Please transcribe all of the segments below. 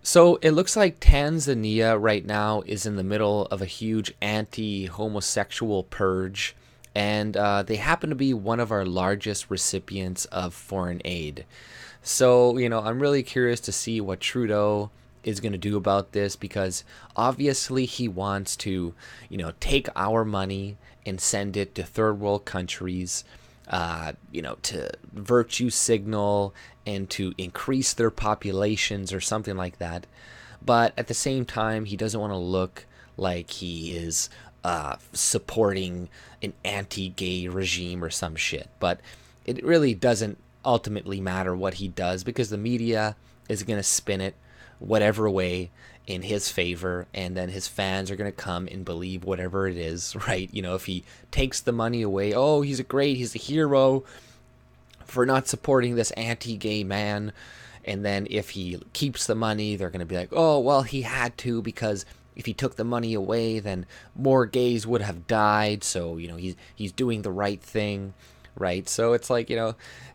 So it looks like Tanzania right now is in the middle of a huge anti-homosexual purge, and they happen to be one of our largest recipients of foreign aid. So, I'm really curious to see what Trudeau is going to do about this because obviously he wants to, take our money and send it to third world countries, to virtue signal and to increase their populations or something like that. But at the same time, he doesn't want to look like he is supporting an anti-gay regime or some shit. But it really doesn't ultimately matter what he does because the media is going to spin it whatever way in his favor, and then his fans are going to come and believe whatever it is, right? If he takes the money away, oh, he's a hero for not supporting this anti-gay man. And then if he keeps the money, they're going to be like, oh, well, he had to because if he took the money away, then more gays would have died. So, he's doing the right thing, right? So it's like,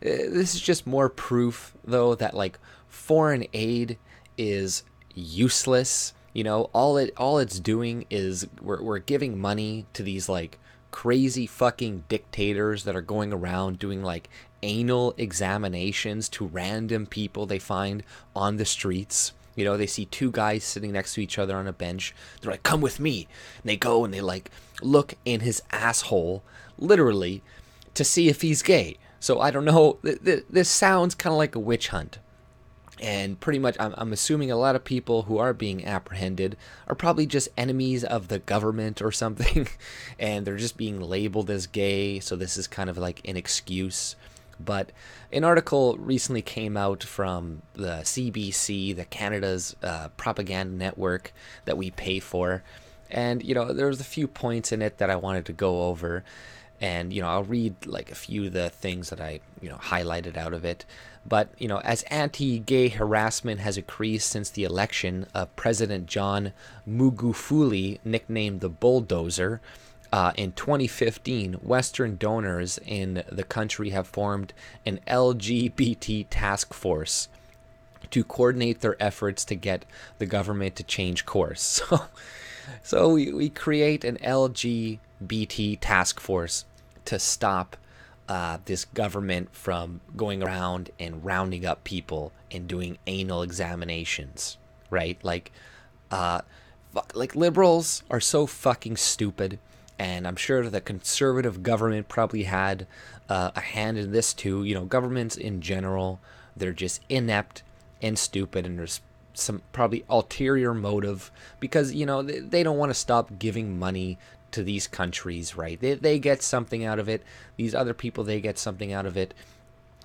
this is just more proof, though, that like foreign aid is useless. All it's doing is we're giving money to these like crazy fucking dictators that are going around doing like anal examinations to random people they find on the streets. They see two guys sitting next to each other on a bench. They're like, come with me. And they go and they like look in his asshole, literally, to see if he's gay. So I don't know. This sounds kind of like a witch hunt. And pretty much, I'm assuming a lot of people who are being apprehended are probably just enemies of the government or something. And they're just being labeled as gay. So this is kind of like an excuse. But an article recently came out from the CBC, the Canada's propaganda network that we pay for. And, there's a few points in it that I wanted to go over. And, I'll read like a few of the things that I, highlighted out of it. But, as anti-gay harassment has increased since the election of President John Magufuli, nicknamed the Bulldozer, in 2015, Western donors in the country have formed an LGBT task force to coordinate their efforts to get the government to change course. So we create an LGBT task force to stop this government from going around and rounding up people and doing anal examinations, right? Like liberals are so fucking stupid. And I'm sure the conservative government probably had a hand in this too. Governments in general, they're just inept and stupid, and there's some probably ulterior motive because, they don't want to stop giving money to these countries, right? They get something out of it. These other people, they get something out of it.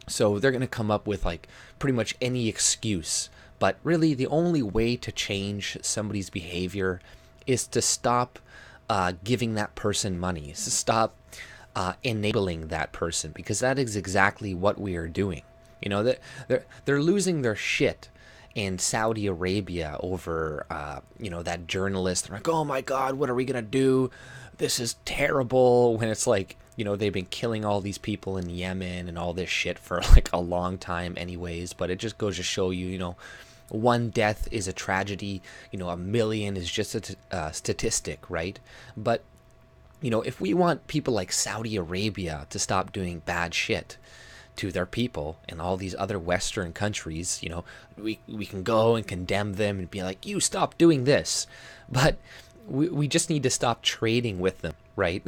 So they're going to come up with like pretty much any excuse. But really, the only way to change somebody's behavior is to stop giving that person money, to stop enabling that person, because that is exactly what we are doing. They're losing their shit in Saudi Arabia over that journalist. They're like, oh my God, what are we gonna do? This is terrible. When it's like, they've been killing all these people in Yemen and all this shit for like a long time anyways. But it just goes to show you, one death is a tragedy, a million is just a statistic, right? But, if we want people like Saudi Arabia to stop doing bad shit to their people and all these other Western countries, we can go and condemn them and be like, you stop doing this. But we just need to stop trading with them, right?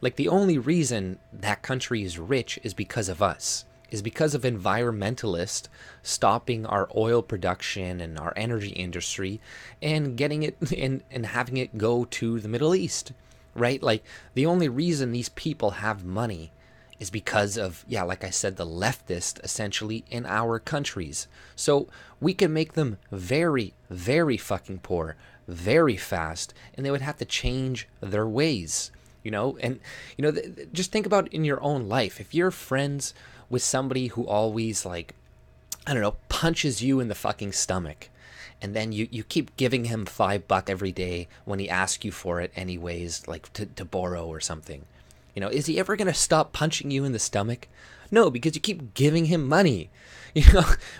Like the only reason that country is rich is because of us. Is because of environmentalists stopping our oil production and our energy industry and getting it and having it go to the Middle East, right? Like the only reason these people have money is because of, like I said, the leftist essentially in our countries. So we can make them very, very fucking poor, very fast, and they would have to change their ways, just think about in your own life. If you're friends with somebody who always punches you in the fucking stomach, and then you keep giving him $5 every day when he asks you for it anyways, like to borrow or something, Is he ever going to stop punching you in the stomach? No, because you keep giving him money.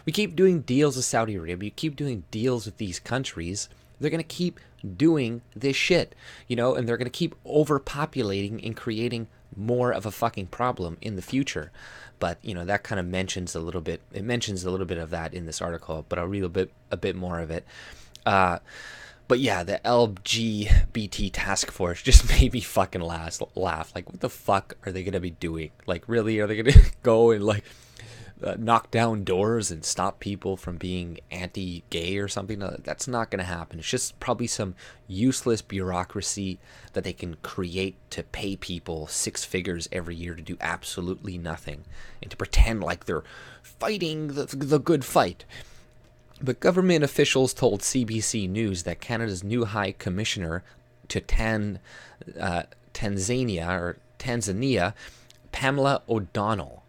We keep doing deals with Saudi Arabia. You keep doing deals with these countries. They're going to keep doing this shit, and they're going to keep overpopulating and creating more of a fucking problem in the future. But, that kind of mentions a little bit. It mentions a little bit of that in this article, but I'll read a bit more of it. But yeah, the LGBT task force just made me fucking laugh. Like, what the fuck are they going to be doing? Like, really? Are they going to go and, like, knock down doors and stop people from being anti-gay or something? No, that's not going to happen. It's just probably some useless bureaucracy that they can create to pay people 6 figures every year to do absolutely nothing and to pretend like they're fighting the good fight. But government officials told CBC News that Canada's new High Commissioner to Tanzania, Pamela O'Donnell,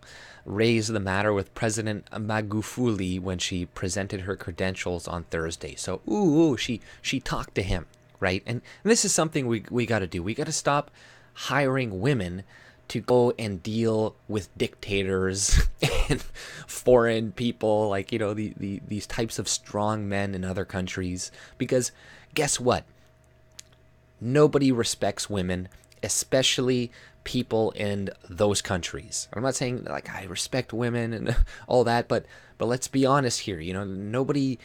raised the matter with President Magufuli when she presented her credentials on Thursday. So, she talked to him, right? And this is something we got to do. We got to stop hiring women to go and deal with dictators and foreign people, like, these types of strong men in other countries. Because guess what? Nobody respects women, especially people in those countries. I'm not saying, like, I respect women and all that, but let's be honest here. Nobody,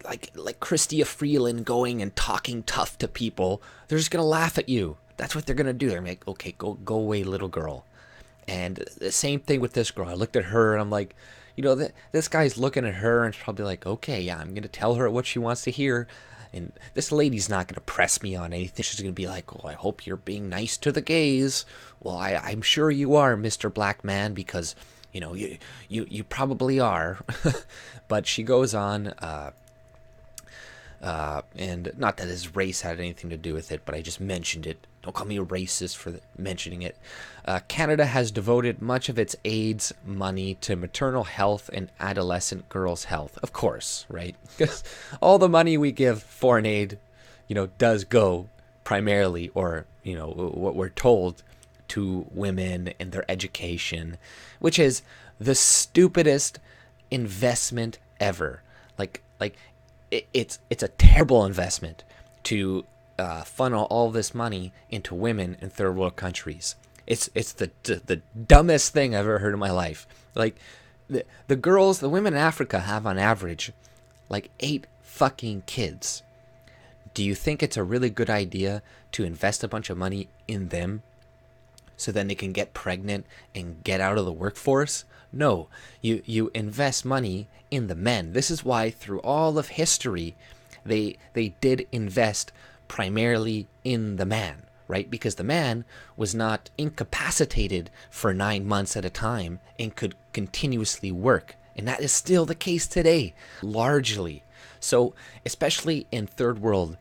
like Chrystia Freeland going and talking tough to people, they're just going to laugh at you. That's what they're going to do. They're like, okay, go away, little girl. And the same thing with this girl. I looked at her and I'm like, this guy's looking at her and probably like, okay, yeah, I'm going to tell her what she wants to hear. And this lady's not going to press me on anything. She's going to be like, oh, I hope you're being nice to the gays. Well, I'm sure you are, Mr. Black Man, because, you probably are. But she goes on, and not that his race had anything to do with it, but I just mentioned it. Don't call me a racist for mentioning it. Canada has devoted much of its AIDS money to maternal health and adolescent girls' health. Of course, right? Because all the money we give foreign aid, does go primarily, or, what we're told, to women and their education, which is the stupidest investment ever. Like it's a terrible investment to funnel all this money into women in third world countries. It's the dumbest thing I've ever heard in my life. Like, the women in Africa have on average like 8 fucking kids. Do you think it's a really good idea to invest a bunch of money in them so then they can get pregnant and get out of the workforce? No, you invest money in the men. This is why through all of history they did invest primarily in the man, right? Because the man was not incapacitated for 9 months at a time and could continuously work. And that is still the case today, largely. So, especially in third world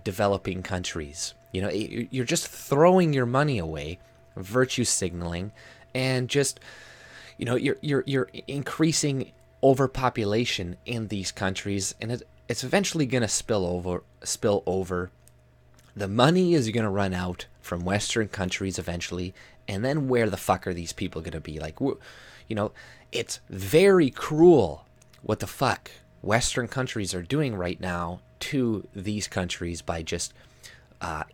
developing countries, you're just throwing your money away, virtue signaling, and just, you're increasing overpopulation in these countries, and it's eventually going to spill over. The money is going to run out from Western countries eventually, and then where the fuck are these people going to be? Like, it's very cruel what the fuck Western countries are doing right now to these countries by just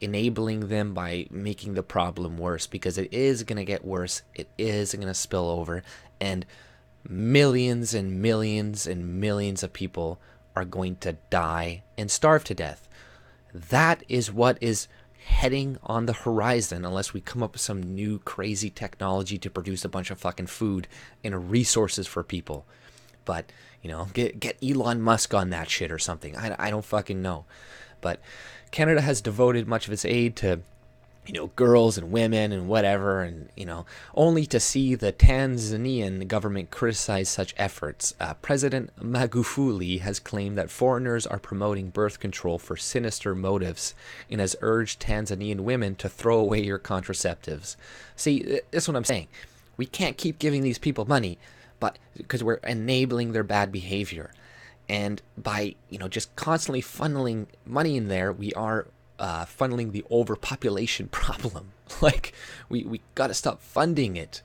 enabling them, by making the problem worse, because it is going to get worse. It is going to spill over, and millions and millions and millions of people are going to die and starve to death. That is what is heading on the horizon, unless we come up with some new crazy technology to produce a bunch of fucking food and resources for people. But, get Elon Musk on that shit or something. I don't fucking know. But Canada has devoted much of its aid to, girls and women and whatever, and, only to see the Tanzanian government criticize such efforts. President Magufuli has claimed that foreigners are promoting birth control for sinister motives and has urged Tanzanian women to throw away your contraceptives. See, that's what I'm saying. We can't keep giving these people money, but because we're enabling their bad behavior. And by, just constantly funneling money in there, we are funneling the overpopulation problem. Like, we got to stop funding it.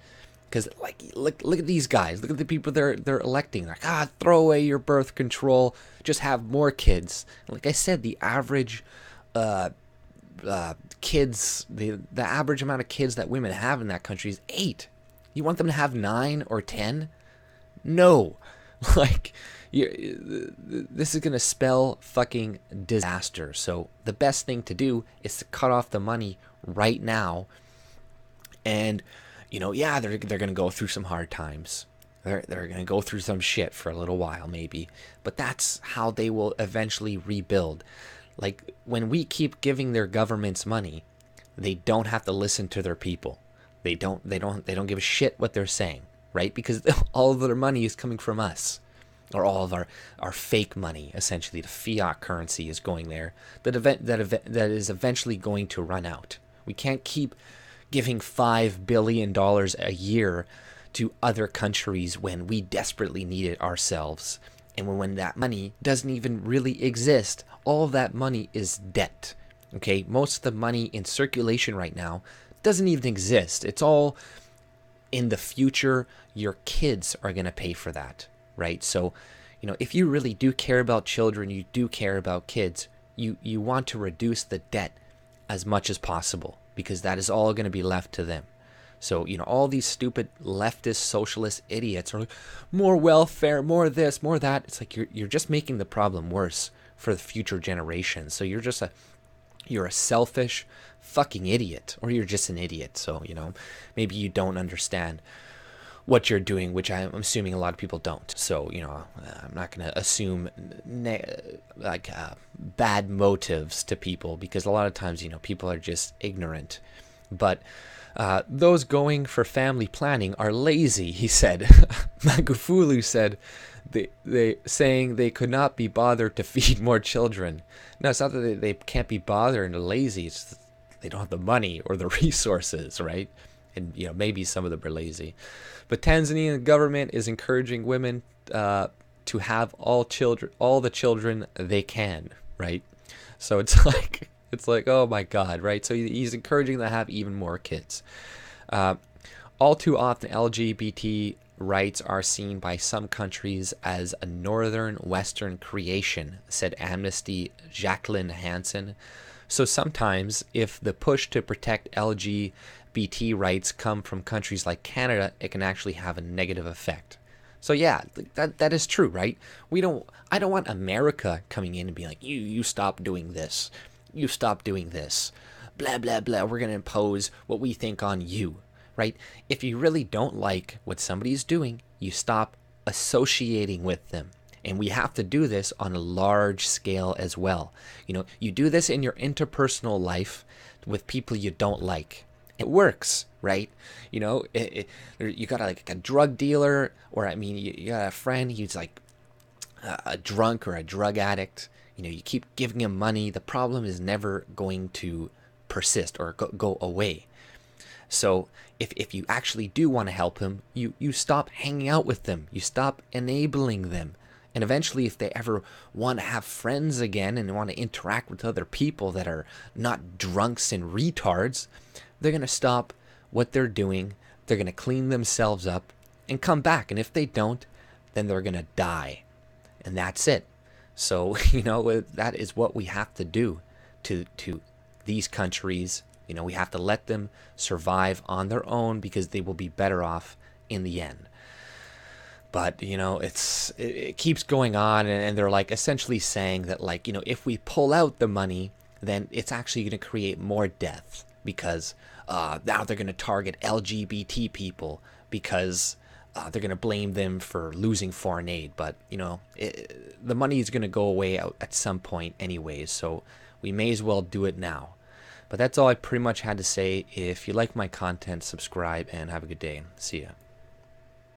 Because, like, look at these guys. Look at the people they're electing. Like, throw away your birth control. Just have more kids. Like I said, the average kids, the average amount of kids that women have in that country is 8. You want them to have 9 or 10? No. Like, this is going to spell fucking disaster. So the best thing to do is to cut off the money right now. And, yeah, they're going to go through some hard times. They're going to go through some shit for a little while, maybe. But that's how they will eventually rebuild. Like, when we keep giving their governments money, they don't have to listen to their people. They don't give a shit what they're saying, right? Because all of their money is coming from us. Or all of our fake money, essentially. The fiat currency is going there. That is eventually going to run out. We can't keep giving $5 billion a year to other countries when we desperately need it ourselves. And when that money doesn't even really exist, all of that money is debt. Okay, most of the money in circulation right now doesn't even exist. It's all in the future. Your kids are going to pay for that, right? So, if you really do care about children, you do care about kids, you want to reduce the debt as much as possible, because that is all going to be left to them. So, all these stupid leftist socialist idiots are like, more welfare, more this, more that. It's like you're just making the problem worse for the future generations. So you're a selfish fucking idiot, or you're just an idiot. So, maybe you don't understand what you're doing, which I'm assuming a lot of people don't. So, I'm not going to assume bad motives to people, because a lot of times, people are just ignorant. But those going for family planning are lazy, he said. Magufuli said they saying they could not be bothered to feed more children. No, it's not that they can't be bothered and they're lazy. It's that they don't have the money or the resources, right? And maybe some of them are lazy. But Tanzanian government is encouraging women to have all the children they can, right? So it's like, oh my God, right? So he's encouraging them to have even more kids. All too often, LGBT rights are seen by some countries as a northern Western creation, said Amnesty Jacqueline Hansen. So sometimes, if the push to protect LGBT rights come from countries like Canada, it can actually have a negative effect. So yeah, that is true, right? I don't want America coming in and being like, you stop doing this. You stop doing this. Blah, blah, blah. We're going to impose what we think on you, right? If you really don't like what somebody's doing, you stop associating with them. And we have to do this on a large scale as well. You do this in your interpersonal life with people you don't like. It works, right? You got like a drug dealer, or you got a friend who's like a drunk or a drug addict. You keep giving him money. The problem is never going to persist or go away. So if you actually do want to help him, you stop hanging out with them. You stop enabling them. And eventually, if they ever want to have friends again and want to interact with other people that are not drunks and retards, they're going to stop what they're doing. They're going to clean themselves up and come back. And if they don't, then they're going to die. And that's it. So, that is what we have to do to these countries. We have to let them survive on their own, because they will be better off in the end. But, it keeps going on, and they're like essentially saying that, like, if we pull out the money, then it's actually going to create more death, because now they're going to target LGBT people because they're going to blame them for losing foreign aid. But, the money is going to go away out at some point anyways, so we may as well do it now. But that's all I pretty much had to say. If you like my content, subscribe and have a good day. See ya.